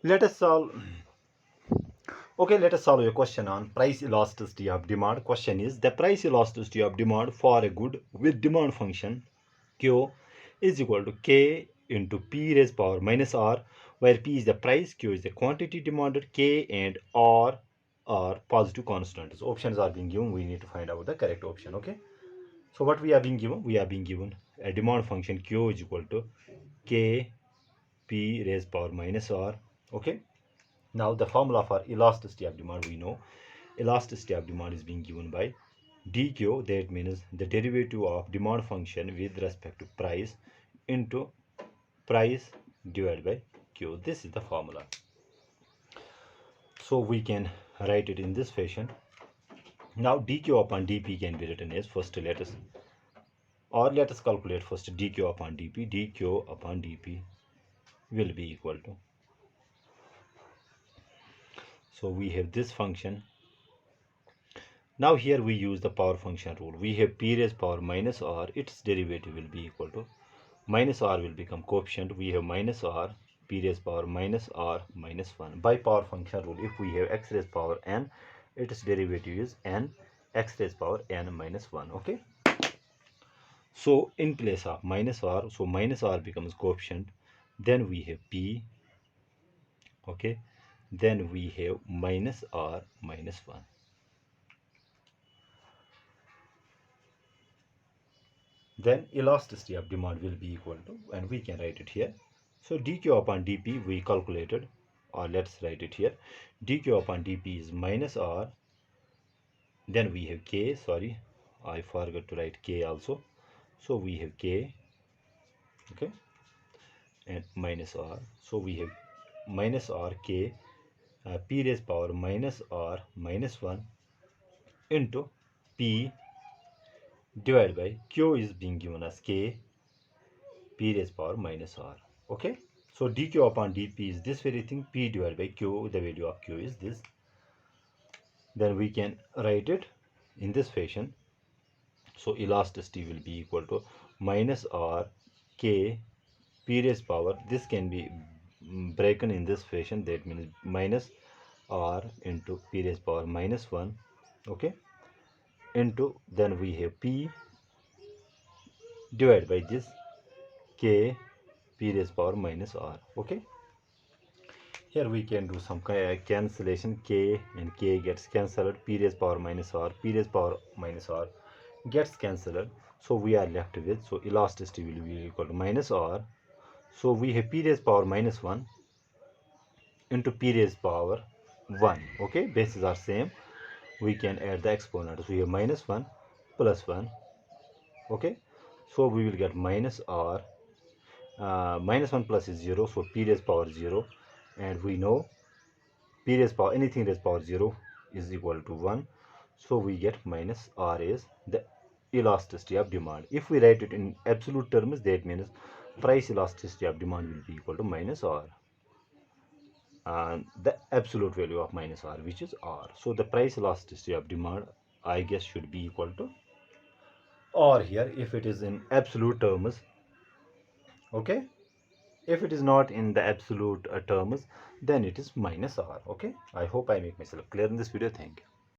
Let us solve. Okay, let us solve a question on price elasticity of demand. Question is the price elasticity of demand for a good with demand function Q is equal to K into P raised power minus R, where P is the price, Q is the quantity demanded, K and R are positive constants. Options are being given. We need to find out the correct option. Okay. So what we are being given? We are being given a demand function Q is equal to K P raised power minus R. Okay. Now the formula for elasticity of demand, we know elasticity of demand is being given by dq, that means the derivative of demand function with respect to price into price divided by q. This is the formula. So we can write it in this fashion. Now dq upon dp can be written as, first let us calculate first dq upon dp. Dq upon dp will be equal to, so we have this function. Now here we use the power function rule. We have p raised power minus r, its derivative will be equal to minus r will become coefficient. We have minus r, p raised power minus r minus 1. By power function rule, if we have x raised power n, its derivative is n x raised power n minus 1. Okay. So in place of minus r, so minus r becomes coefficient. Then we have p. Okay. Then we have minus r minus 1. Then elasticity of demand will be equal to, and we can write it here. So dq upon dp we calculated, or let's write it here. Dq upon dp is minus r. Then we have k, sorry, I forgot to write k also. So we have k, okay, and minus r. So we have minus r k, p raised power minus r minus 1 into p divided by q is being given as k, p raised power minus r. Okay. So dq upon dp is this very thing, p divided by q, the value of q is this. Then we can write it in this fashion. So elasticity will be equal to minus r k p raised power. This can be broken in this fashion, that means minus r into p raised power minus 1. Okay. Into, then we have p divided by this k p raised power minus r. Okay. Here we can do some cancellation. K and k gets cancelled. P raised power minus r, p raised power minus r gets cancelled. So we are left with, so elasticity will be equal to minus r. So we have p raised power minus 1 into p raised power 1. Okay, bases are same. We can add the exponents. We have minus 1 plus 1. Okay, so we will get minus r. Minus 1 plus is 0, so p raised power 0, and we know p raised power, anything raised power 0 is equal to 1. So we get minus r is the elasticity of demand. If we write it in absolute terms, that means price elasticity of demand will be equal to minus r, and the absolute value of minus r, which is r. So the price elasticity of demand, I guess, should be equal to r here if it is in absolute terms. Okay. If it is not in the absolute terms, then it is minus r. Okay. I hope I make myself clear in this video. Thank you.